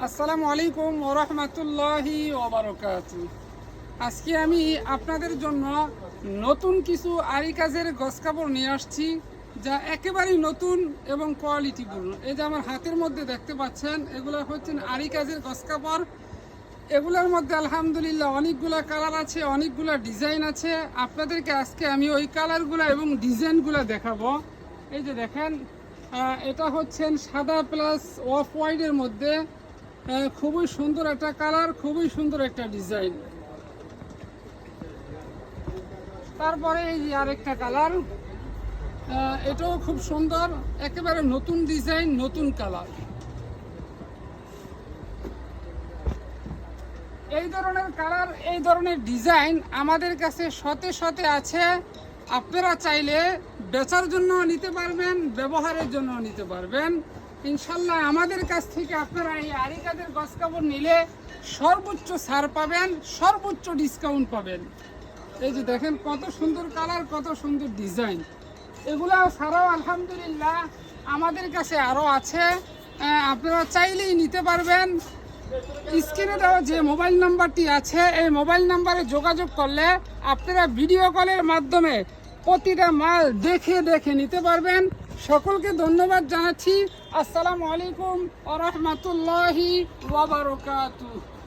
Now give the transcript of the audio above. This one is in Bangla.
আসসালামু আলাইকুম ওয়া রাহমাতুল্লাহি ওয়া বারাকাতুহু। আজকে আমি আপনাদের জন্য নতুন কিছু আরি কাজের গস কাপড় নিয়ে আসছি, যা একেবারেই নতুন এবং কোয়ালিটিপূর্ণ। এই যে আমার হাতের মধ্যে দেখতে পাচ্ছেন, এগুলো হচ্ছেন আরি কাজের গস কাপড়। এগুলোর মধ্যে আলহামদুলিল্লাহ অনেকগুলো কালার আছে, অনেকগুলো ডিজাইন আছে। আপনাদেরকে আজকে আমি ওই কালারগুলো এবং ডিজাইনগুলো দেখাবো। এই যে দেখেন, এটা হচ্ছেন সাদা প্লাস অফ হোয়াইটের মধ্যে। খুবই সুন্দর একটা কালার, খুবই সুন্দর একটা ডিজাইন। তারপরে এই যে আরেকটা কালার, এটাও খুব সুন্দর, একেবারে নতুন ডিজাইন, নতুন কালার। এই ধরনের কালার, এই ধরনের ডিজাইন আমাদের কাছে শতে শতে আছে। আপনারা চাইলে বেচার জন্য নিতে পারবেন, ব্যবহারের জন্য নিতে পারবেন। ইনশাল্লাহ আমাদের কাছ থেকে আপনারা এই আরি কাজের গস কাপড় নিলে সর্বোচ্চ ছাড় পাবেন, সর্বোচ্চ ডিসকাউন্ট পাবেন। এই যে দেখেন কত সুন্দর কালার, কত সুন্দর ডিজাইন। এগুলো ছাড়াও আলহামদুলিল্লাহ আমাদের কাছে আরও আছে, আপনারা চাইলেই নিতে পারবেন। স্ক্রিনে দেওয়া যে মোবাইল নাম্বারটি আছে, এই মোবাইল নাম্বারে যোগাযোগ করলে আপনারা ভিডিও কলের মাধ্যমে প্রতিটা মাল দেখে দেখে নিতে পারবেন। সকলকে ধন্যবাদ জানাচ্ছি। আসসালামু আলাইকুম ওয়া রাহমাতুল্লাহি ওয়া বারাকাতুহু।